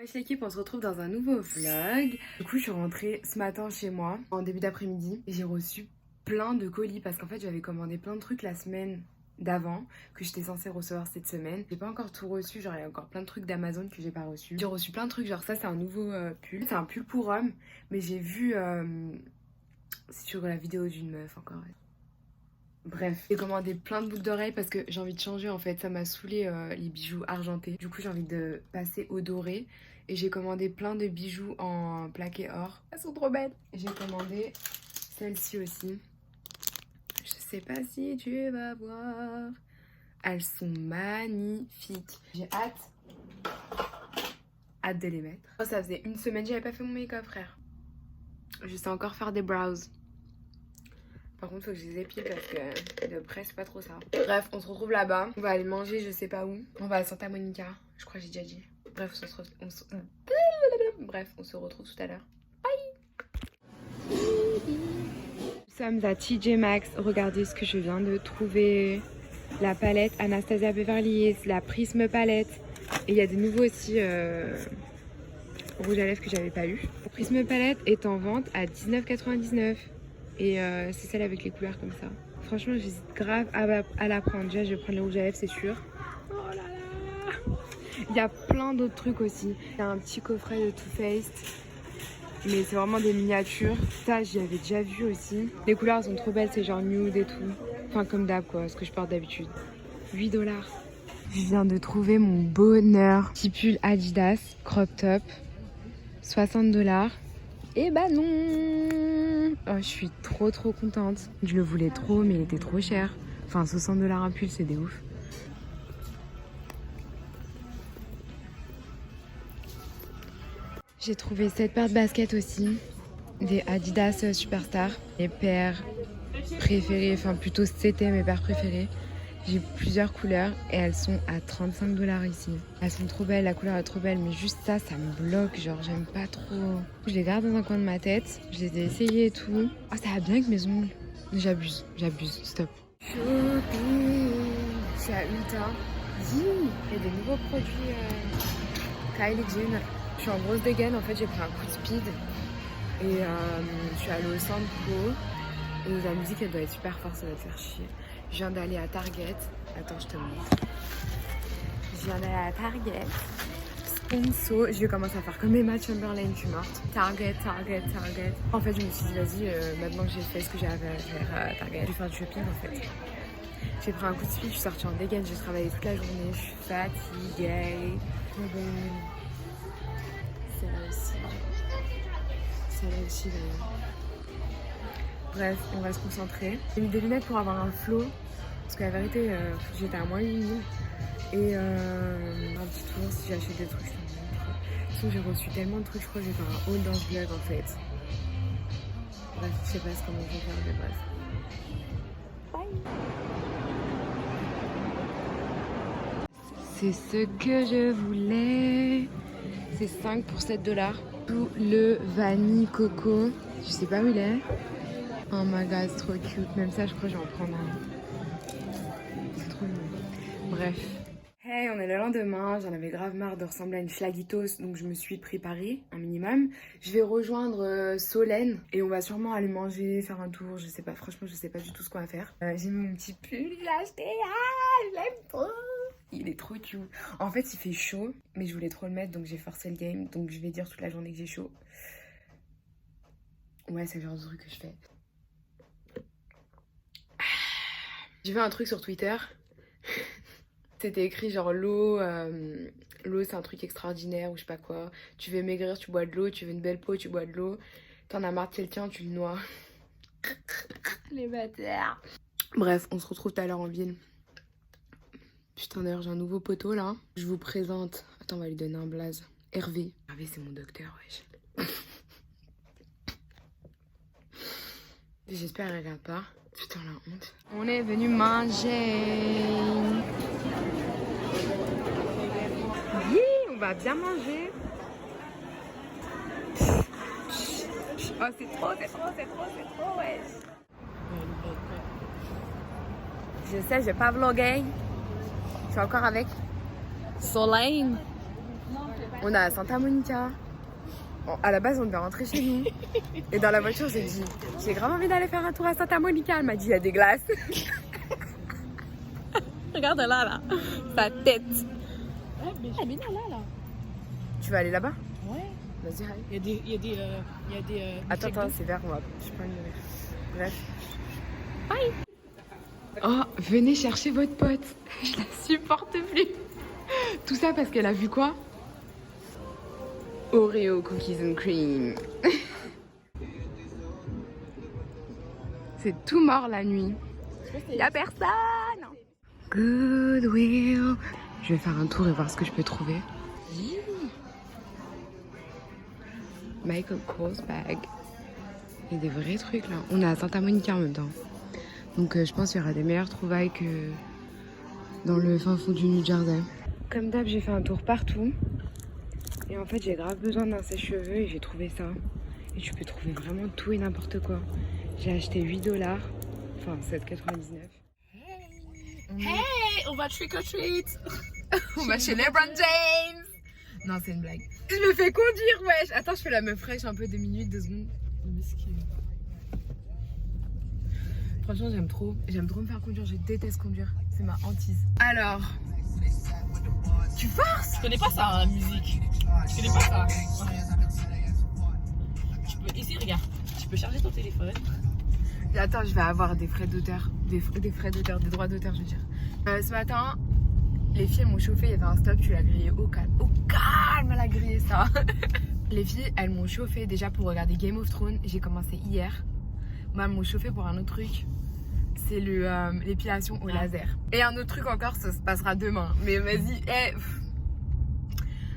Wesh l'équipe, on se retrouve dans un nouveau vlog. Du coup je suis rentrée ce matin chez moi en début d'après-midi et j'ai reçu plein de colis parce qu'en fait j'avais commandé plein de trucs la semaine d'avant que j'étais censée recevoir cette semaine. J'ai pas encore tout reçu, genre il y a encore plein de trucs d'Amazon que j'ai pas reçu. J'ai reçu plein de trucs, genre ça c'est un nouveau pull. C'est un pull pour homme, mais j'ai vu sur la vidéo d'une meuf encore. Bref, j'ai commandé plein de boucles d'oreilles parce que j'ai envie de changer en fait, ça m'a saoulé les bijoux argentés. Du coup j'ai envie de passer au doré et j'ai commandé plein de bijoux en plaqué or. Elles sont trop belles. J'ai commandé celles-ci aussi. Je sais pas si tu vas voir. Elles sont magnifiques. J'ai hâte de les mettre. Oh, ça faisait une semaine que j'avais pas fait mon make-up frère. Je sais encore faire des brows. Par contre, faut que je les épile parce que de près, c'est pas trop ça. Bref, on se retrouve là-bas. On va aller manger, je sais pas où. On va à Santa Monica. Je crois que j'ai déjà dit. Bref, on se retrouve tout à l'heure. Bye! Nous sommes à TJ Maxx. Regardez ce que je viens de trouver. La palette Anastasia Beverly Hills, la Prisme palette. Et il y a des nouveaux aussi rouge à lèvres que j'avais pas eu. La Prisme palette est en vente à 19,99 €. Et c'est celle avec les couleurs comme ça. Franchement, j'hésite grave à la prendre. Déjà, je vais prendre le rouge à lèvres, c'est sûr. Oh là là! Il y a plein d'autres trucs aussi. Il y a un petit coffret de Too Faced. Mais c'est vraiment des miniatures. Ça, j'y avais déjà vu aussi. Les couleurs sont trop belles, c'est genre nude et tout. Enfin, comme d'hab, quoi, ce que je porte d'habitude. 8 $. Je viens de trouver mon bonheur. Petit pull Adidas, crop top. 60 $. Et bah non! Oh, je suis trop contente. Je le voulais trop, mais il était trop cher. Enfin, 60 $ un pull, c'est des ouf. J'ai trouvé cette paire de baskets aussi. Des Adidas Superstar. Mes paires préférées, enfin plutôt c'était mes paires préférées. J'ai plusieurs couleurs et elles sont à 35 $ ici. Elles sont trop belles, la couleur est trop belle, mais juste ça me bloque, genre j'aime pas trop. Je les garde dans un coin de ma tête, je les ai essayées et tout. Ah, ça va bien avec mes ongles. J'abuse, stop. Shopping, c'est à Ulta. Il y a des nouveaux produits Kylie Jenner. Je suis en grosse dégaine, en fait j'ai pris un coup de speed et je suis allée au centre pro. Et la musique elle doit être super forte, ça va te faire chier. Je viens d'aller à Target. Attends, je te montre. Je viens d'aller à Target. Sponsor. Je vais commencer à faire comme Emma Chamberlain, je suis morte. Target. En fait, je me suis dit, vas-y, maintenant que j'ai fait ce que j'avais à faire à Target, je vais faire du shopping en fait. J'ai pris un coup de speed, je suis sortie en dégaine, j'ai travaillé toute la journée, je suis fatiguée. Celle-là aussi d'ailleurs. Bref, on va se concentrer. J'ai mis des lunettes pour avoir un flow. Parce que la vérité, j'étais à moins 8000. Et un petit tour, si j'achète des trucs, je te montre. Sinon, j'ai reçu tellement de trucs, je crois que j'ai fait un haul dans ce vlog en fait. Bref, je sais pas comment je vais faire, mais bref. Bye! C'est ce que je voulais. C'est 5 pour 7 $. Tout le vanille coco. Je sais pas où il est. Oh my god, c'est trop cute. Même ça, je crois que je vais en prendre un. C'est trop mignon. Bref. Hey, on est le lendemain. J'en avais grave marre de ressembler à une schlagitos. Donc, je me suis préparée un minimum. Je vais rejoindre Solène. Et on va sûrement aller manger, faire un tour. Je sais pas, franchement, je sais pas du tout ce qu'on va faire. J'ai mis mon petit pull. J'ai acheté. Ah, je l'aime trop. Il est trop cute. En fait, il fait chaud. Mais je voulais trop le mettre. Donc, j'ai forcé le game. Donc, je vais dire toute la journée que j'ai chaud. Ouais, c'est le genre de truc que je fais. J'ai vu un truc sur Twitter. C'était écrit genre l'eau c'est un truc extraordinaire ou je sais pas quoi. Tu veux maigrir, tu bois de l'eau. Tu veux une belle peau, tu bois de l'eau. T'en as marre de quelqu'un, tu le noies. Les bâtards. Bref, on se retrouve tout à l'heure en ville. Putain, d'ailleurs j'ai un nouveau poteau là. Je vous présente. Attends, on va lui donner un blaze. Hervé. Hervé c'est mon docteur, wesh. J'espère qu'il regarde pas. Putain, la honte. On est venu manger. Oui, on va bien manger. Oh, c'est trop, ouais. Je sais, je vais pas vlogger. Je suis encore avec Solène. On est à Santa Monica. Bon, à la base, on devait rentrer chez nous. Et dans la voiture, j'ai dit, j'ai grave envie d'aller faire un tour à Santa Monica. Elle m'a dit, il y a des glaces. Regarde là, sa tête. Ouais, mais non, là. Tu vas aller là-bas? Ouais. Vas-y, allez. Il y a des Attends, c'est vert, je sais pas une vert. Bref. Bye. Oh, venez chercher votre pote. Je la supporte plus. Tout ça parce qu'elle a vu quoi? Oreo cookies and cream. C'est tout mort la nuit. Y'a personne. Goodwill. Je vais faire un tour et voir ce que je peux trouver. Michael Kors bag. Il y a des vrais trucs là. On est à Santa Monica en même temps. Donc je pense qu'il y aura des meilleures trouvailles que dans le fin fond du New Jersey. Comme d'hab, j'ai fait un tour partout. Et en fait, j'ai grave besoin d'un sèche-cheveux et j'ai trouvé ça. Et tu peux trouver vraiment tout et n'importe quoi. J'ai acheté 8$. Enfin, 7,99. Hey, on va trick or treat. On va chez LeBron James. Non, c'est une blague. Je me fais conduire, wesh. Attends, je fais la meuf fraîche un peu, 2 minutes, 2 secondes. Franchement, j'aime trop me faire conduire. Je déteste conduire. C'est ma hantise. Alors, tu forces? Je connais pas ça, la musique. Je connais pas ça. Ici, regarde. Tu peux charger ton téléphone. Et attends, je vais avoir des frais d'auteur. Des droits d'auteur, je veux dire. Ce matin, les filles m'ont chauffé. Il y avait un stop, tu l'as grillé au calme. Au calme, elle a grillé ça. Les filles, elles m'ont chauffé déjà pour regarder Game of Thrones. J'ai commencé hier. Moi, elles m'ont chauffé pour un autre truc. C'est l'épilation au laser. Et un autre truc encore, ça se passera demain. Mais vas-y,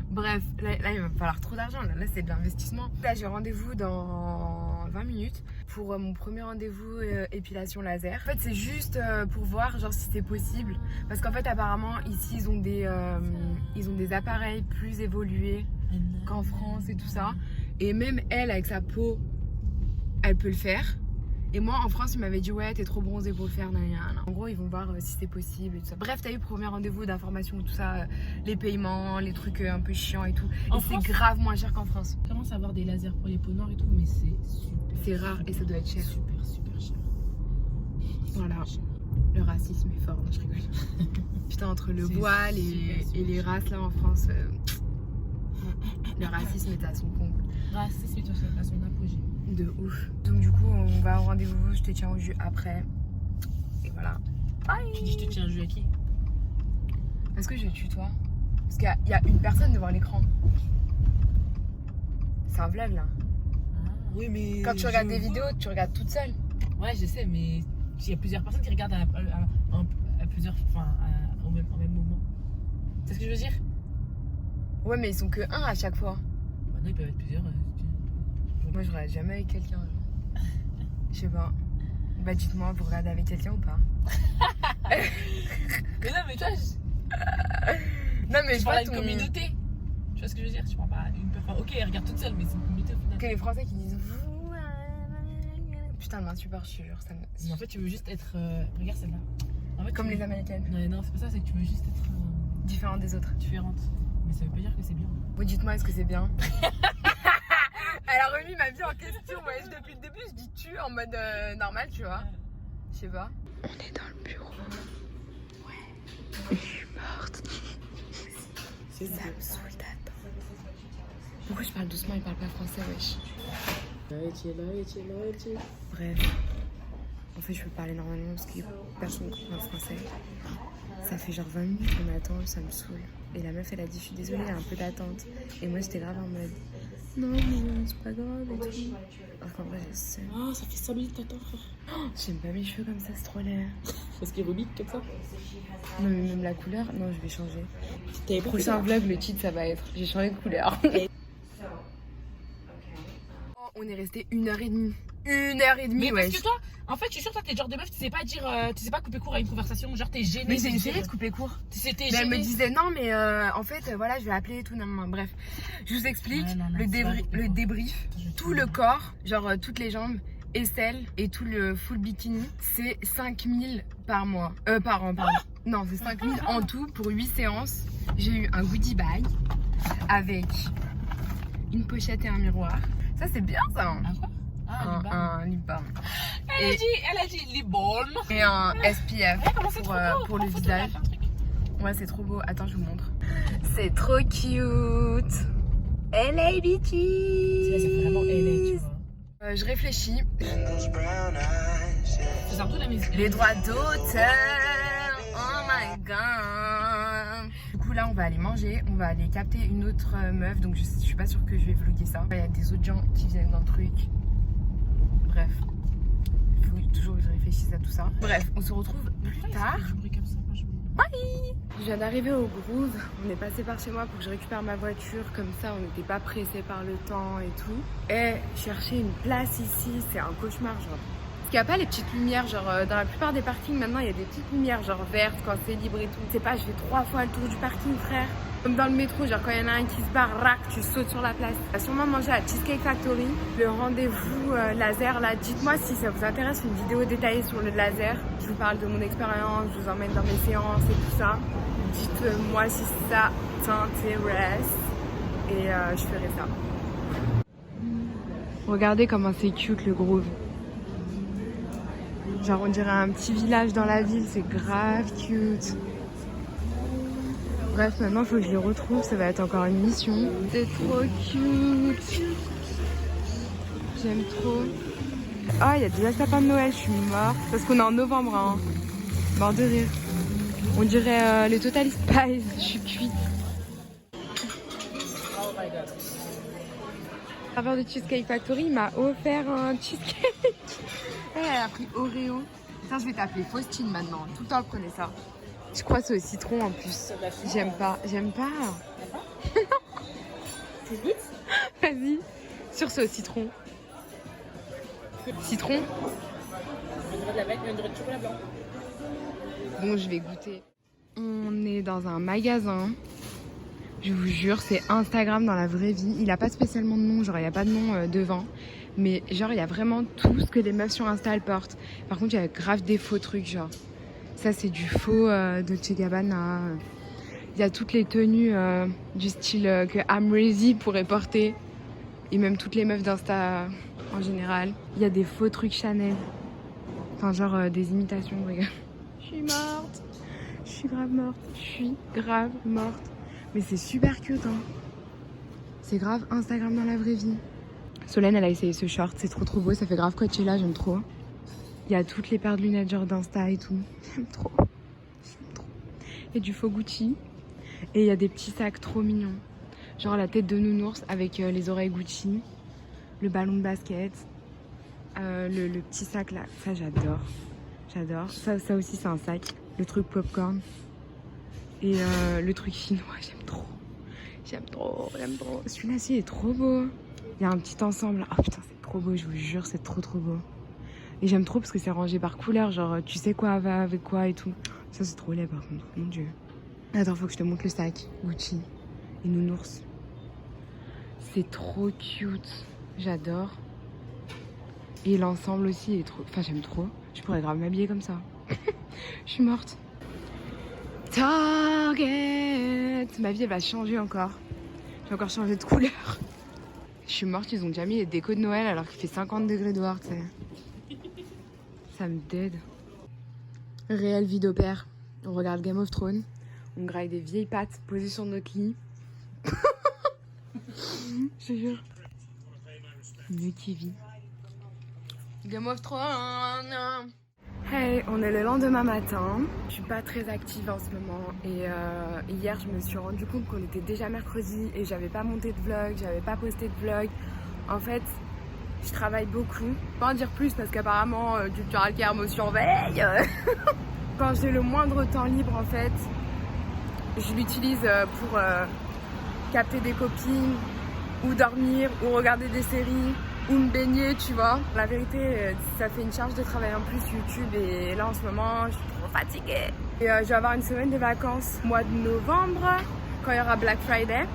Bref, là, il va me falloir trop d'argent. Là c'est de l'investissement. Là, j'ai rendez-vous dans 20 minutes pour mon premier rendez-vous épilation laser. En fait, c'est juste pour voir genre si c'est possible. Parce qu'en fait, apparemment, ici, ils ont des appareils plus évolués qu'en France et tout ça. Et même elle, avec sa peau, elle peut le faire. Et moi, en France, ils m'avaient dit, ouais, t'es trop bronzée pour le faire. En gros, ils vont voir si c'est possible et tout ça. Bref, t'as eu premier rendez-vous d'information, tout ça, les paiements, les trucs un peu chiants et tout. Et c'est grave moins cher qu'en France. Je commence à avoir des lasers pour les peaux noires et tout, mais c'est super. C'est rare et ça doit être cher. Super cher. Voilà. Le racisme est fort, non, je rigole. Putain, entre le voile et les races là en France, le racisme est à son comble. Racisme est à son apogée. De ouf. Donc du coup, on va au rendez-vous, je te tiens au jus après. Et voilà. Bye. Tu dis je te tiens au jus à qui? Est-ce que je tutoie? Parce qu'il y a une personne devant l'écran. C'est un vlog là. Ah, oui, mais... Quand tu regardes des vidéos, tu regardes toute seule. Ouais, je sais, mais il y a plusieurs personnes qui regardent à plusieurs... Enfin, au même moment. C'est ce que je veux dire? Ouais, mais ils sont que un à chaque fois. Maintenant, ils peuvent être plusieurs. Moi, je regarde jamais avec quelqu'un. Je sais pas. Bah, dites-moi, vous regardez avec quelqu'un ou pas? Mais non, mais toi, non, mais je parle à une communauté. Tu vois ce que je veux dire? Tu parles pas à une personne. Ok, elle regarde toute seule, mais c'est une communauté au final. Que les Français qui disent. Putain, elle m'insupporte, je te jure. Ça me... Mais en fait, tu veux juste être. Regarde celle-là. En fait, comme les Américaines. Non, c'est pas ça, c'est que tu veux juste être. Différente des autres. Différente. Mais ça veut pas dire que c'est bien. Vous dites-moi, est-ce que c'est bien? Elle a remis ma vie en question. Ouais, depuis le début, je dis tu en mode normal, tu vois. Je sais pas. On est dans le bureau. Ouais. Je suis morte. Ça me saoule d'attendre. Pourquoi je parle doucement, il parle pas français, wesh. Bref. En fait, je peux parler normalement parce que personne ne comprend le français. Ça fait genre 20 minutes qu'on attend, ça me saoule. Et la meuf, elle a dit, je suis désolée, il y a un peu d'attente. Et moi, j'étais grave en mode, non, mais c'est pas grave et tout. Alors qu'en vrai, je sais. Ah, ça fait 5 minutes que t'attends, frère. Oh, j'aime pas mes cheveux comme ça, c'est trop laid. Parce qu'ils rebiquent comme ça. Non, mais même la couleur, non, je vais changer. T'avais Prochain vlog, le titre, ça va être, j'ai changé de couleur. On est resté 1h30. 1h30, mais ouais. parce que toi, en fait, je suis sûre que toi, t'es le genre de meuf, tu sais pas dire, tu sais pas couper court à une conversation, genre t'es gênée. Mais j'ai essayé de couper court. C'était Mais elle me gênée. disait non, mais en fait, voilà, je vais appeler et tout. Non, bref, je vous explique le débrief. Tout le corps, genre toutes les jambes, aisselles et tout le full bikini, c'est 5000 par mois. Par an, pardon. Non, c'est 5000 en tout pour 8 séances. J'ai eu un goodie bag avec une pochette et un miroir. Ça c'est bien ça. Ah quoi? Un lip balm. Elle a dit lip balm. Et un SPF pour le visage. Plein de trucs. Ouais, c'est trop beau. Attends, je vous montre. C'est trop cute. LA Beaches. Ça fait vraiment LA, tu vois. Je réfléchis. C'est surtout la musique. Les droits d'auteur. Oh my god. Du coup, là, on va aller manger. On va aller capter une autre meuf. Donc, je suis pas sûre que je vais vlogger ça. Il y a des autres gens qui viennent dans le truc. Bref. Il faut toujours que je réfléchisse à tout ça. Bref, on se retrouve plus tard. Bye. Je viens d'arriver au Groove. On est passé par chez moi pour que je récupère ma voiture. Comme ça, on n'était pas pressé par le temps et tout. Et chercher une place ici, c'est un cauchemar, genre. Parce qu'il n'y a pas les petites lumières, genre dans la plupart des parkings maintenant, il y a des petites lumières, genre vertes quand c'est libre et tout. Tu sais pas, je fais 3 fois le tour du parking, frère. Comme dans le métro, genre quand il y en a un qui se barre, rac, tu sautes sur la place. On va sûrement manger à Cheesecake Factory. Le rendez-vous laser, là, dites-moi si ça vous intéresse, une vidéo détaillée sur le laser. Je vous parle de mon expérience, je vous emmène dans mes séances et tout ça. Dites-moi si ça t'intéresse et je ferai ça. Regardez comment c'est cute le Groove. Genre on dirait un petit village dans la ville, c'est grave cute. Bref, maintenant il faut que je les retrouve, ça va être encore une mission. C'est trop cute. J'aime trop. Ah, il y a déjà le sapin de Noël, je suis morte. Parce qu'on est en novembre, hein. Mort de rire. On dirait les Total Spies, je suis cuite. Oh my god. Le serveur de Cheesecake Factory m'a offert un cheesecake. Elle a pris Oreo. Ça, je vais t'appeler Faustine maintenant. Tout le temps, elle prenait ça. Je crois que c'est au citron en plus. J'aime pas. J'aime pas. Tu goûtes? Vas-y. Sur ce au citron. Citron. On dirait de la vanille, on dirait du chocolat blanc. Bon, je vais goûter. On est dans un magasin. Je vous jure, c'est Instagram dans la vraie vie. Il a pas spécialement de nom, genre il n'y a pas de nom devant. Mais genre il y a vraiment tout ce que les meufs sur Insta elles portent. Par contre, il y a grave des faux trucs, genre. Ça, c'est du faux Dolce Gabbana. Il y a toutes les tenues du style que Amrezy pourrait porter. Et même toutes les meufs d'Insta en général. Il y a des faux trucs Chanel. Enfin, genre des imitations, regarde. Je suis morte. Je suis grave morte. Je suis grave morte. Mais c'est super cute, hein. C'est grave Instagram dans la vraie vie. Solène, elle a essayé ce short. C'est trop beau. Ça fait grave Coachella, j'aime trop. Il y a toutes les paires de lunettes genre d'Insta et tout. J'aime trop. J'aime trop. Il y a du faux Gucci. Et il y a des petits sacs trop mignons. Genre la tête de nounours avec les oreilles Gucci. Le ballon de basket. Le petit sac là. Ça, j'adore. J'adore. Ça aussi, c'est un sac. Le truc popcorn. Et le truc chinois, j'aime trop. J'aime trop, j'aime trop. Celui-là, il est trop beau. Il y a un petit ensemble. Oh putain, c'est trop beau, je vous jure, c'est trop beau. Et j'aime trop parce que c'est rangé par couleur, genre tu sais quoi va avec quoi et tout. Ça, c'est trop laid par contre, mon dieu. Attends, faut que je te montre le sac. Gucci et nounours. C'est trop cute. J'adore. Et l'ensemble aussi est trop... Enfin, j'aime trop. Je pourrais grave m'habiller comme ça. Je suis morte. Target. Ma vie, elle va changer encore. J'ai encore changé de couleur. Je suis morte, ils ont déjà mis les décos de Noël alors qu'il fait 50 degrés dehors, tu sais. Ça me dead. Réelle vie d'opère. On regarde Game of Thrones. On graille des vieilles pattes posées sur notre lit. Je te jure. Mieux qui vit. Game of Thrones. Hey, on est le lendemain matin. Je suis pas très active en ce moment et hier je me suis rendu compte qu'on était déjà mercredi et j'avais pas monté de vlog, j'avais pas posté de vlog. En fait, je travaille beaucoup. Pas en dire plus parce qu'apparemment Cultural Care me surveille. Quand j'ai le moindre temps libre en fait, je l'utilise pour capter des copines ou dormir ou regarder des séries. Ou me baigner, tu vois. La vérité, ça fait une charge de travail en plus YouTube et là en ce moment, je suis trop fatiguée. Et je vais avoir une semaine de vacances au mois de novembre quand il y aura Black Friday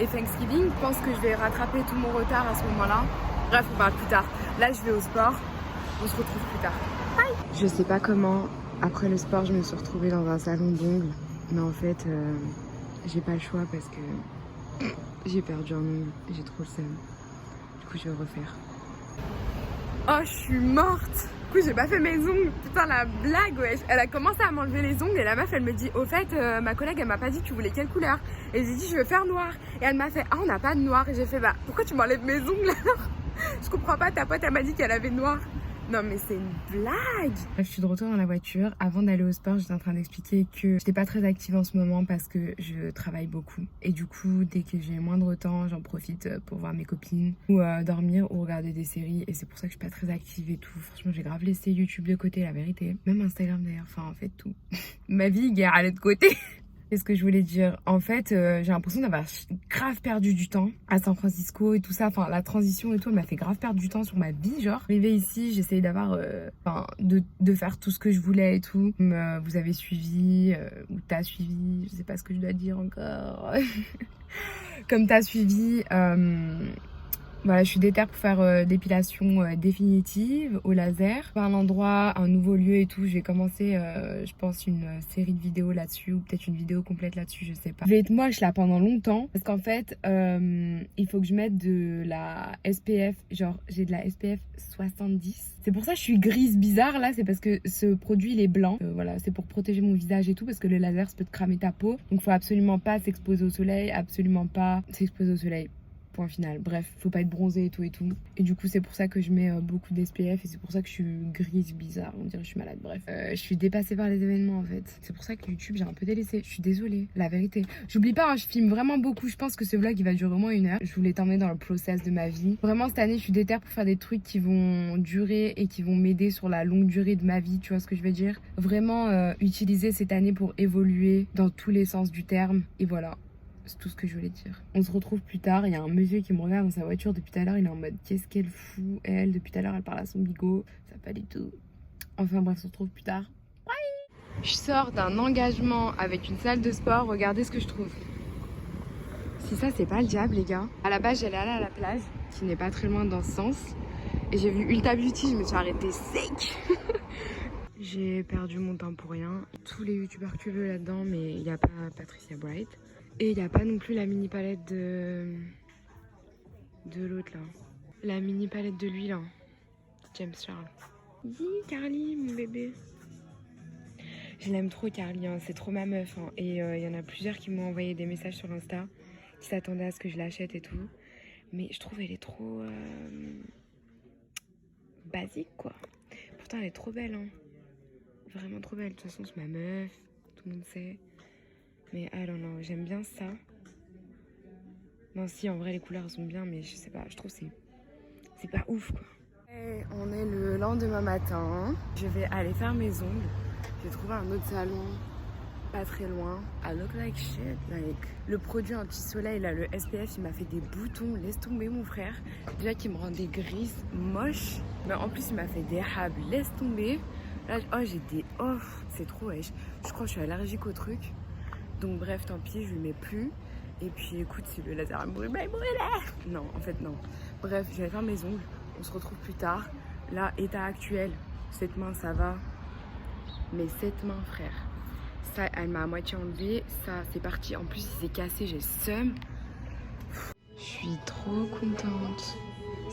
et Thanksgiving. Je pense que je vais rattraper tout mon retard à ce moment-là. Bref, on parle plus tard. Là, je vais au sport. On se retrouve plus tard. Bye. Je sais pas comment, après le sport, je me suis retrouvée dans un salon d'ongles. Mais en fait, j'ai pas le choix parce que J'ai perdu un ongle, j'ai trop le seum. Du coup, je vais refaire. Oh, je suis morte. Du coup, j'ai pas fait mes ongles. Putain, la blague, ouais. Elle a commencé à m'enlever les ongles et la meuf, elle me dit, au fait, ma collègue, elle m'a pas dit tu voulais quelle couleur. Et j'ai dit, je veux faire noir. Et elle m'a fait, ah, on n'a pas de noir. Et j'ai fait, bah, pourquoi tu m'enlèves mes ongles alors? Je comprends pas, ta pote, elle m'a dit qu'elle avait noir. Non mais c'est une blague. Je suis de retour dans la voiture. Avant d'aller au sport, j'étais en train d'expliquer que j'étais pas très active en ce moment parce que je travaille beaucoup. Et du coup, dès que j'ai moindre temps, j'en profite pour voir mes copines ou dormir ou regarder des séries. Et c'est pour ça que je suis pas très active et tout. Franchement, j'ai grave laissé YouTube de côté, la vérité. Même Instagram d'ailleurs, enfin en fait tout. Ma vie, guerre, elle est de côté. Qu'est-ce que je voulais dire? En fait, j'ai l'impression d'avoir grave perdu du temps à San Francisco et tout ça. Enfin, la transition et tout, elle m'a fait grave perdre du temps sur ma vie, genre. Arrivée ici, j'essayais d'avoir... de faire tout ce que je voulais et tout. Vous avez suivi, ou t'as suivi, je sais pas ce que je dois dire encore. Comme t'as suivi... Voilà, je suis déter pour faire d'épilation définitive au laser. Un endroit, un nouveau lieu et tout. Je vais commencer, je pense, une série de vidéos là-dessus ou peut-être une vidéo complète là-dessus, je sais pas. Je vais être moche là pendant longtemps parce qu'en fait, il faut que je mette de la SPF. Genre, j'ai de la SPF 70. C'est pour ça que je suis grise bizarre là, c'est parce que ce produit il est blanc. Voilà, c'est pour protéger mon visage et tout parce que le laser ça peut te cramer ta peau. Donc, faut absolument pas s'exposer au soleil, absolument pas s'exposer au soleil. Point final. Bref, faut pas être bronzé et tout et tout. Et du coup, c'est pour ça que je mets beaucoup d'SPF et c'est pour ça que je suis grise, bizarre. On dirait que je suis malade. Bref, je suis dépassée par les événements en fait. C'est pour ça que YouTube, j'ai un peu délaissé. Je suis désolée, la vérité. J'oublie pas, hein, je filme vraiment beaucoup. Je pense que ce vlog, il va durer au moins 1 heure. Je voulais t'emmener dans le process de ma vie. Vraiment, cette année, je suis déter pour faire des trucs qui vont durer et qui vont m'aider sur la longue durée de ma vie. Tu vois ce que je veux dire? Vraiment utiliser cette année pour évoluer dans tous les sens du terme. Et voilà. C'est tout ce que je voulais dire. On se retrouve plus tard. Il y a un monsieur qui me regarde dans sa voiture depuis tout à l'heure. Il est en mode qu'est-ce qu'elle fout elle. Depuis tout à l'heure, elle parle à son bigot. Ça va pas du tout. Enfin bref, on se retrouve plus tard. Bye. Je sors d'un engagement avec une salle de sport. Regardez ce que je trouve. Si ça, c'est pas le diable, les gars. À la base, j'allais aller à la plage, qui n'est pas très loin dans ce sens. Et j'ai vu Ulta Beauty. Je me suis arrêtée sec. J'ai perdu mon temps pour rien. Tous les youtubeurs que tu veux là-dedans, mais il n'y a pas Patricia Bright. Et il n'y a pas non plus la mini palette de l'autre là. La mini palette de lui là. James Charles. Dis Carly, mon bébé. Je l'aime trop Carly, hein. C'est trop ma meuf. Hein. Et il y en a plusieurs qui m'ont envoyé des messages sur Insta, qui s'attendaient à ce que je l'achète et tout. Mais je trouve elle est trop basique quoi. Pourtant elle est trop belle. Hein. Vraiment trop belle. De toute façon c'est ma meuf, tout le monde sait. Mais ah non, non, j'aime bien ça. Non, si, en vrai, les couleurs sont bien, mais je sais pas, je trouve que c'est pas ouf, quoi. Et on est le lendemain matin. Je vais aller faire mes ongles. J'ai trouvé un autre salon, pas très loin. I look like shit, like... Le produit anti-soleil, là, le SPF, il m'a fait des boutons. Laisse tomber, mon frère. Déjà qu'il me rendait grise, moche. Mais en plus, il m'a fait des hables. Laisse tomber. Là, oh, j'ai des... Oh, c'est trop wesh. Je crois que je suis allergique au truc. Donc bref, tant pis, je le mets plus. Et puis écoute, si le laser me brûle, bah il brûle. Non, en fait non. Bref, je vais faire mes ongles. On se retrouve plus tard. Là, état actuel, cette main ça va. Mais cette main, frère, ça, elle m'a à moitié enlevée. Ça, c'est parti. En plus, il s'est cassé, j'ai le seum. Je suis trop contente.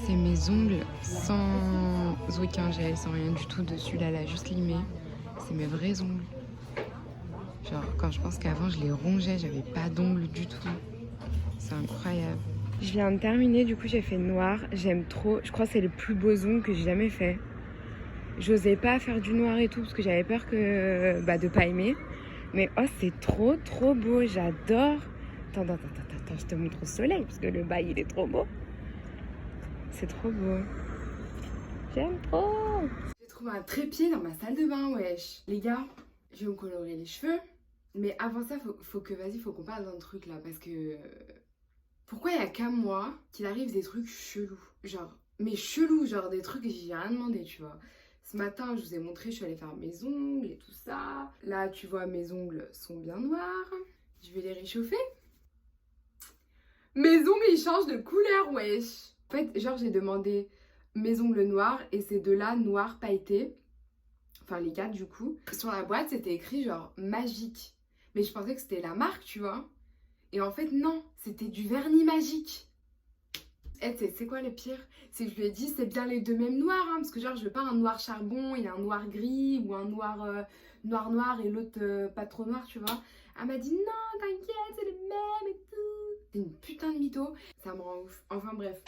C'est mes ongles sans aucun gel, sans rien du tout dessus. Là, elle a juste limé. C'est mes vrais ongles. Genre, quand je pense qu'avant, je les rongeais, j'avais pas d'ongles du tout. C'est incroyable. Je viens de terminer, du coup, j'ai fait noir. J'aime trop. Je crois que c'est les plus beaux ongles que j'ai jamais fait. J'osais pas faire du noir et tout parce que j'avais peur de pas aimer. Mais oh, c'est trop, trop beau. J'adore. Attends, je te montre au soleil parce que le bail, il est trop beau. C'est trop beau. J'aime trop. J'ai trouvé un trépied dans ma salle de bain, wesh. Les gars, je vais me colorer les cheveux. Mais avant ça, faut qu'on parle d'un truc là, parce que... Pourquoi il y a qu'à moi qu'il arrive des trucs chelous? Genre, mais chelous, genre des trucs que j'ai rien demandé, tu vois. Ce matin, je vous ai montré, je suis allée faire mes ongles et tout ça. Là, tu vois, mes ongles sont bien noirs. Je vais les réchauffer. Mes ongles, ils changent de couleur, wesh. En fait, genre, j'ai demandé mes ongles noirs et ces deux-là, noirs pailletés. Enfin, les 4 du coup. Sur la boîte, c'était écrit genre magique. Mais je pensais que c'était la marque, tu vois. Et en fait, non, c'était du vernis magique. Et c'est quoi le pire? C'est que je lui ai dit, c'est bien les deux mêmes noirs, hein, parce que genre, je veux pas un noir charbon et un noir gris, ou un noir noir et l'autre pas trop noir, tu vois. Elle m'a dit, non, t'inquiète, c'est les mêmes et tout. C'est une putain de mytho. Ça me rend ouf. Enfin bref.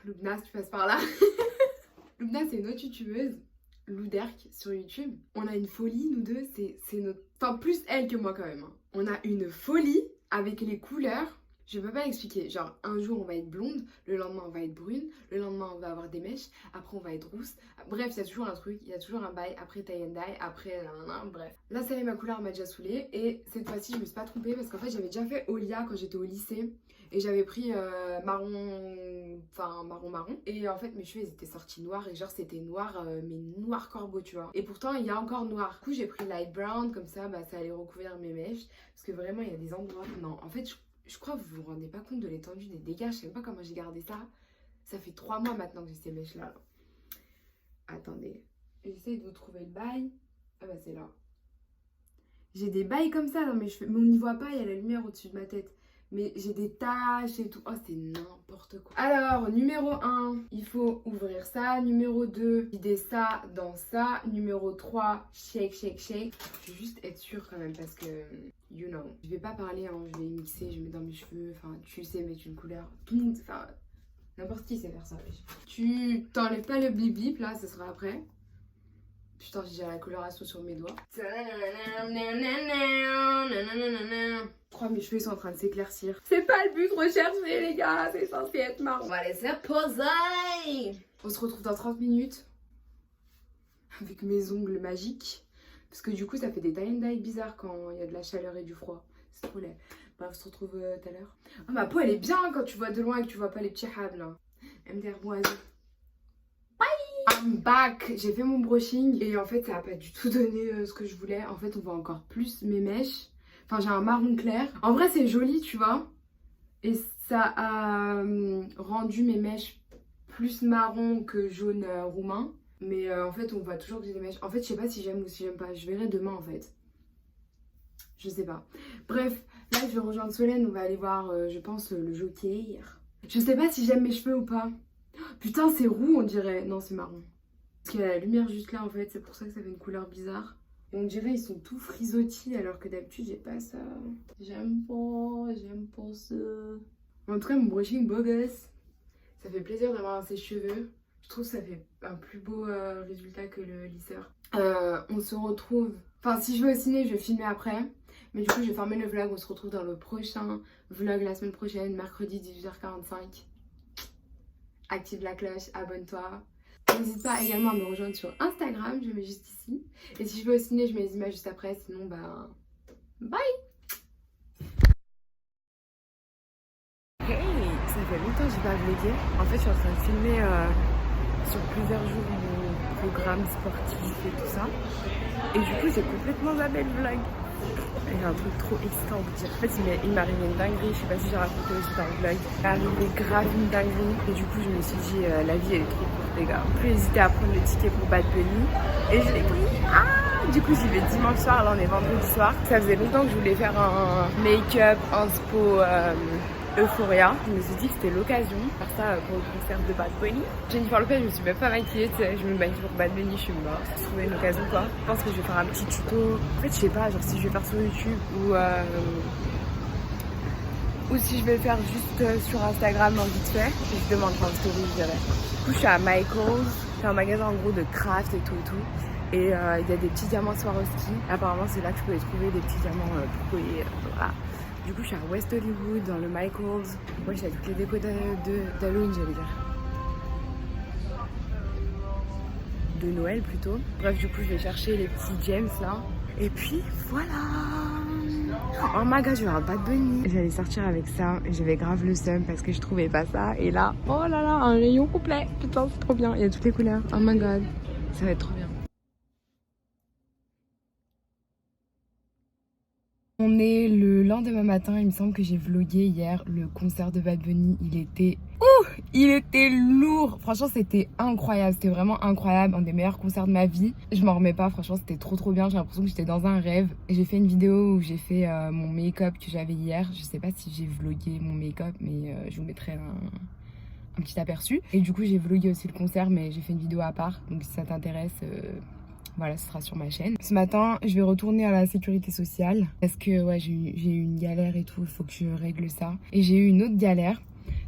Loubna, si tu passes par là. Loubna, c'est une autre youtubeuse. Louderk sur YouTube. On a une folie, nous deux. C'est notre... Enfin, plus elle que moi quand même. Hein. On a une folie avec les couleurs. Je peux pas l'expliquer. Genre, un jour on va être blonde, le lendemain on va être brune, le lendemain on va avoir des mèches, après on va être rousse. Bref, il y a toujours un truc, il y a toujours un bail, après tie and dye, après bref. Là, ça y est, ma couleur m'a déjà saoulée. Et cette fois-ci, je me suis pas trompée parce qu'en fait, j'avais déjà fait Olia quand j'étais au lycée. Et j'avais pris marron, enfin marron. Et en fait, mes cheveux, ils étaient sortis noirs. Et genre, c'était noir, mais noir corbeau, tu vois. Et pourtant, il y a encore noir. Du coup, j'ai pris light brown, comme ça, bah, ça allait recouvrir mes mèches. Parce que vraiment, il y a des endroits... Non, en fait, je crois que vous vous rendez pas compte de l'étendue des dégâts. Je sais pas comment j'ai gardé ça. Ça fait 3 mois maintenant que j'ai ces mèches-là. Attendez. J'essaye de vous trouver le bail. Ah bah, c'est là. J'ai des bails comme ça dans mes cheveux. Mais on n'y voit pas, il y a la lumière au-dessus de ma tête. Mais j'ai des taches et tout. Oh, c'est n'importe quoi. Alors, numéro 1, il faut ouvrir ça. Numéro 2, vider ça dans ça. Numéro 3, shake. Je vais juste être sûre quand même parce que, you know. Je vais pas parler, hein, je vais mixer, je mets dans mes cheveux. Enfin, tu sais mettre une couleur. Tout le monde, enfin, n'importe qui sait faire ça. Tu t'enlèves pas le blip blip là, ce sera après. Putain, j'ai la coloration sur mes doigts. Je crois que mes cheveux sont en train de s'éclaircir. C'est pas le but recherché, les gars. C'est censé être marrant. On va laisser poser. On se retrouve dans 30 minutes. Avec mes ongles magiques. Parce que du coup, ça fait des tie and dye bizarres quand il y a de la chaleur et du froid. C'est trop laid. Bref, on se retrouve tout à l'heure. Ah, ma peau, elle est bien quand tu vois de loin et que tu vois pas les petits habs là. MDR, bon, vas-y. I'm back. J'ai fait mon brushing et en fait ça a pas du tout donné ce que je voulais. En fait on voit encore plus mes mèches. Enfin j'ai un marron clair. En vrai c'est joli tu vois. Et ça a rendu mes mèches plus marron que jaune roumain. Mais en fait on voit toujours que j'ai des mèches. En fait je sais pas si j'aime ou si j'aime pas. Je verrai demain en fait. Je sais pas. Bref là je vais rejoindre Solène. On va aller voir je pense le jockey. Je sais pas si j'aime mes cheveux ou pas. Putain c'est roux on dirait. Non c'est marron. Parce qu'il y a la lumière juste là en fait. C'est pour ça que ça fait une couleur bizarre. Et on dirait ils sont tout frisottis alors que d'habitude j'ai pas ça. J'aime pas ça. En tout cas mon brushing beau gosse. Ça fait plaisir d'avoir ses cheveux. Je trouve que ça fait un plus beau résultat que le lisseur. On se retrouve... Enfin si je vais au ciné je vais filmer après. Mais du coup je vais fermer le vlog. On se retrouve dans le prochain vlog la semaine prochaine. Mercredi 18h45. Active la cloche, abonne-toi. N'hésite pas également à me rejoindre sur Instagram, je mets juste ici. Et si je vais au ciné, je mets les images juste après, sinon bah... Bye. Hey, ça fait longtemps que j'ai pas vlogué. En fait, je suis en train de filmer sur plusieurs jours mon programme sportif et tout ça. Et du coup, j'ai complètement zappé le vlog. Il y a un truc trop excitant à vous dire. En fait, il m'est arrivé une dinguerie. Je sais pas si j'ai raconté aussi dans le vlog. Il m'est arrivé grave une dinguerie. Et du coup, je me suis dit, la vie elle est trop courte, les gars. On peut hésiter à prendre le ticket pour Bad Bunny. Et je l'ai pris. Ah! Du coup, j'y vais dimanche soir. Là, on est vendredi soir. Ça faisait longtemps que je voulais faire un make-up, inspo Euphoria. Je me suis dit que c'était l'occasion de faire ça pour le concert de Bad Bunny. Jennifer Lopez, je me suis même pas maquillée, je me maquille pour Bad Bunny, je suis morte. J'ai trouvé une occasion quoi. Je pense que je vais faire un petit tuto. En fait, je sais pas, genre si je vais faire sur YouTube ou si je vais faire juste sur Instagram en vite fait. Je demande en story, je dirais. Du coup, je suis à Michael's. C'est un magasin en gros de craft et tout. Et il y a des petits diamants Swarovski. Apparemment, c'est là que je peux les trouver, des petits diamants pour coller. Voilà. Du coup, je suis à West Hollywood, dans le Michael's. Moi, j'ai toutes les décos d'Halloween, j'allais dire. De Noël, plutôt. Bref, du coup, je vais chercher les petits gems, là. Et puis, voilà. Oh my god, je vais avoir Bad Bunny. J'allais sortir avec ça. Et j'avais grave le seum parce que je trouvais pas ça. Et là, oh là là, un rayon complet. Putain, c'est trop bien. Il y a toutes les couleurs. Oh my god. Ça va être trop bien. On est le Le lendemain matin, il me semble que j'ai vlogué hier le concert de Bad Bunny. Il était lourd. Franchement, c'était incroyable. C'était vraiment incroyable. Un des meilleurs concerts de ma vie. Je m'en remets pas. Franchement, c'était trop bien. J'ai l'impression que j'étais dans un rêve. J'ai fait une vidéo où j'ai fait mon make-up que j'avais hier. Je sais pas si j'ai vlogué mon make-up, mais je vous mettrai un petit aperçu. Et du coup, j'ai vlogué aussi le concert, mais j'ai fait une vidéo à part. Donc, si ça t'intéresse, voilà, ce sera sur ma chaîne. Ce matin, je vais retourner à la sécurité sociale parce que ouais, j'ai eu une galère et tout. Il faut que je règle ça. Et j'ai eu une autre galère.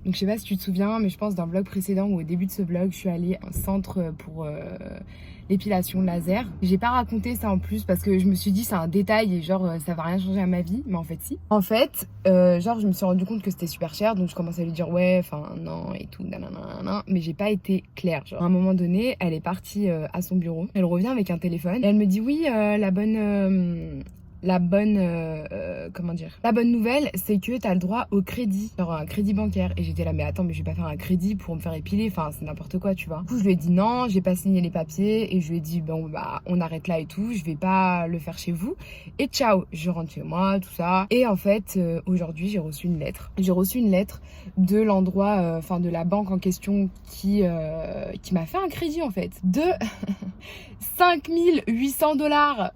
Donc je sais pas si tu te souviens, mais je pense dans le vlog précédent ou au début de ce vlog, je suis allée à un centre pour l'épilation laser. J'ai pas raconté ça en plus parce que je me suis dit c'est un détail et genre ça va rien changer à ma vie, mais en fait si. En fait, genre je me suis rendu compte que c'était super cher, donc je commençais à lui dire ouais, enfin non et tout, nanana, mais j'ai pas été claire. Genre à un moment donné, elle est partie à son bureau, elle revient avec un téléphone et elle me dit oui, la bonne nouvelle, c'est que t'as le droit au crédit, genre un crédit bancaire. Et j'étais là, mais attends, mais je vais pas faire un crédit pour me faire épiler, enfin c'est n'importe quoi, tu vois. Du coup, je lui ai dit non, j'ai pas signé les papiers et je lui ai dit bon bah on arrête là et tout, je vais pas le faire chez vous et ciao. Je rentre chez moi, tout ça. Et en fait, aujourd'hui, j'ai reçu une lettre. J'ai reçu une lettre de l'endroit, enfin de la banque en question qui m'a fait un crédit en fait de 5 800 $.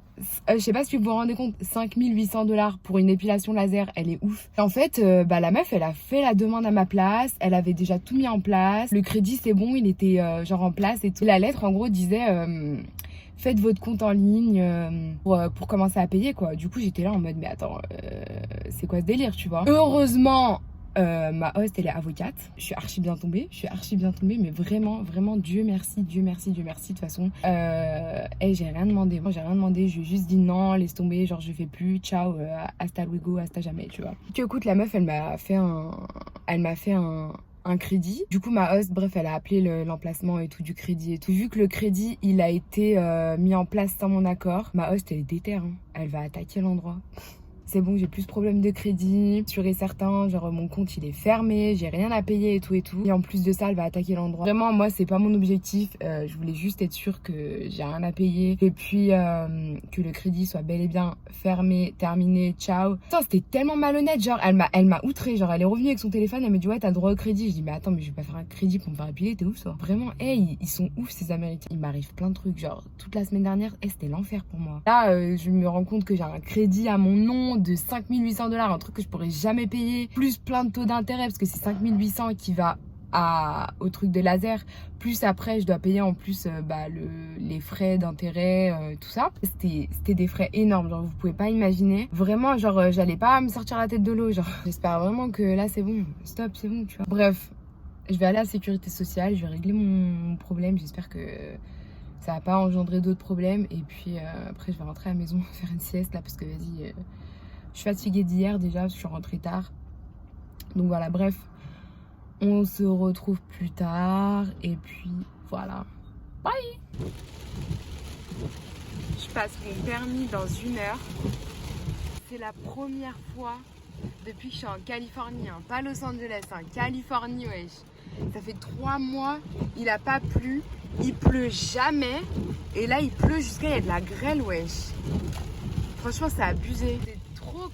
Je sais pas si vous vous rendez compte, 5 800 $ pour une épilation laser, elle est ouf. Et en fait, la meuf, elle a fait la demande à ma place, elle avait déjà tout mis en place. Le crédit, c'est bon, il était genre en place et tout. La lettre, en gros, disait faites votre compte en ligne pour commencer à payer, quoi. Du coup, j'étais là en mode, mais attends, c'est quoi ce délire, tu vois? Heureusement, ma host elle est avocate, je suis archi bien tombée, mais vraiment Dieu merci de toute façon. Et j'ai rien demandé, je lui ai juste dit non, laisse tomber, genre je fais plus, ciao, hasta luego, hasta jamais, tu vois. Que écoute, la meuf elle m'a fait un crédit. Du coup ma host, bref, elle a appelé l'emplacement et tout du crédit et tout. Vu que le crédit il a été mis en place sans mon accord, ma host elle est déter, hein. Elle va attaquer l'endroit. C'est bon, j'ai plus de problèmes de crédit, sûr et certain, genre mon compte il est fermé, j'ai rien à payer et tout. Et en plus de ça, elle va attaquer l'endroit. Vraiment, moi c'est pas mon objectif, je voulais juste être sûre que j'ai rien à payer et puis que le crédit soit bel et bien fermé, terminé, ciao. Putain, c'était tellement malhonnête, genre elle m'a outré, genre elle est revenue avec son téléphone, elle me dit ouais t'as droit au crédit. Je dis mais attends, mais je vais pas faire un crédit pour me faire épiler, t'es ouf ça. Vraiment, hey, ils sont ouf ces Américains. Il m'arrive plein de trucs, genre toute la semaine dernière, c'était l'enfer pour moi. Là, je me rends compte que j'ai un crédit à mon nom de 5 800 $, un truc que je pourrais jamais payer, plus plein de taux d'intérêt parce que c'est 5 800 qui va au truc de laser, plus après je dois payer en plus les frais d'intérêt, tout ça. C'était des frais énormes, genre vous pouvez pas imaginer. Vraiment, genre j'allais pas me sortir la tête de l'eau, genre j'espère vraiment que là c'est bon, stop, c'est bon, tu vois. Bref, je vais aller à la sécurité sociale, je vais régler mon problème, j'espère que ça va pas engendrer d'autres problèmes et puis après je vais rentrer à la maison faire une sieste là parce que vas-y, je suis fatiguée d'hier déjà, je suis rentrée tard. Donc voilà, bref. On se retrouve plus tard. Et puis voilà. Bye. Je passe mon permis dans 1 heure. C'est la première fois depuis que je suis en Californie. Hein. Pas Los Angeles, hein. Californie, wesh. Ça fait 3 mois. Il a pas plu. Il pleut jamais. Et là, il pleut jusqu'à... Il y a de la grêle, wesh. Franchement, c'est abusé.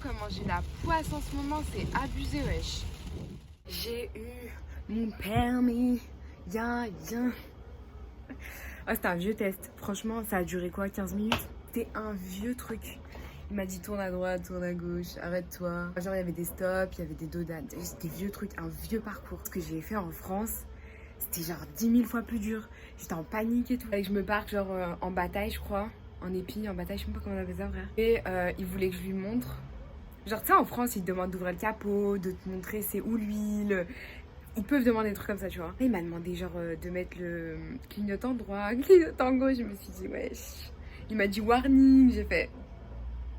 Comment j'ai la poisse en ce moment, c'est abusé, wesh. J'ai eu mon permis, Oh, c'était un vieux test. Franchement, ça a duré quoi, 15 minutes? C'était un vieux truc. Il m'a dit tourne à droite, tourne à gauche, arrête-toi. Genre, il y avait des stops, il y avait des dodanes. C'était vieux truc, un vieux parcours. Ce que j'ai fait en France, c'était genre 10 000 fois plus dur. J'étais en panique et tout. Fallait que je me parque genre en bataille, je crois. En épi, en bataille, je sais même pas comment on appelle ça, frère. Et il voulait que je lui montre. Genre, tu sais, en France, ils te demandent d'ouvrir le capot, de te montrer c'est où l'huile. Ils peuvent demander des trucs comme ça, tu vois. Et il m'a demandé, genre, de mettre le clignotant droit, clignotant gauche. Je me suis dit, wesh. Il m'a dit warning. J'ai fait,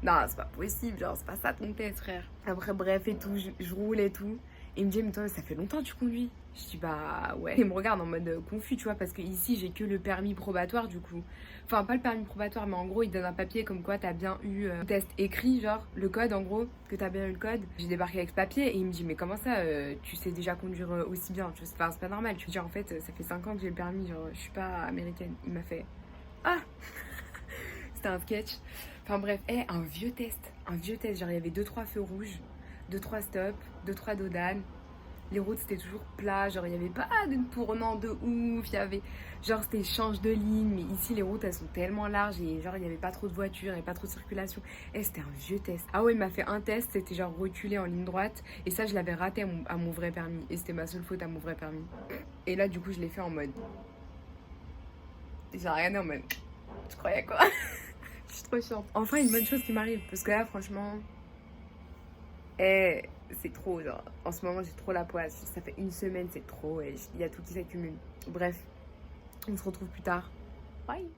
non, c'est pas possible. Genre, c'est pas ça ton test, frère. Après, bref, et tout, je roule et tout. Et il me dit, mais toi, ça fait longtemps que tu conduis? Je dis, bah ouais. Il me regarde en mode confus, tu vois, parce que ici, j'ai que le permis probatoire, du coup. Enfin, pas le permis probatoire, mais en gros, il te donne un papier comme quoi t'as bien eu le test écrit, genre, le code, en gros, que t'as bien eu le code. J'ai débarqué avec ce papier et il me dit, mais comment ça, tu sais déjà conduire aussi bien? Enfin, c'est pas normal. Tu veux dire, en fait, ça fait 5 ans que j'ai le permis, genre, je suis pas américaine. Il m'a fait, ah. C'était un sketch. Enfin bref, un vieux test. un vieux test. Genre, il y avait 2-3 feux rouges, 2-3 stops, 2-3 dos d'âne. Les routes c'était toujours plat, genre il n'y avait pas de tournant de ouf, il y avait genre c'était change de ligne, mais ici les routes elles sont tellement larges et genre il n'y avait pas trop de voitures, il n'y avait pas trop de circulation. Et c'était un vieux test. Ah ouais, il m'a fait un test, c'était genre reculé en ligne droite et ça je l'avais raté à mon vrai permis et c'était ma seule faute à mon vrai permis. Et là du coup je l'ai fait en mode... J'ai regardé en mode... Tu croyais quoi? Je suis trop chiante. Enfin une bonne chose qui m'arrive parce que là franchement... c'est trop, genre, en ce moment j'ai trop la poisse, ça fait une semaine, c'est trop, et il y a tout qui s'accumule. Bref, on se retrouve plus tard. Bye.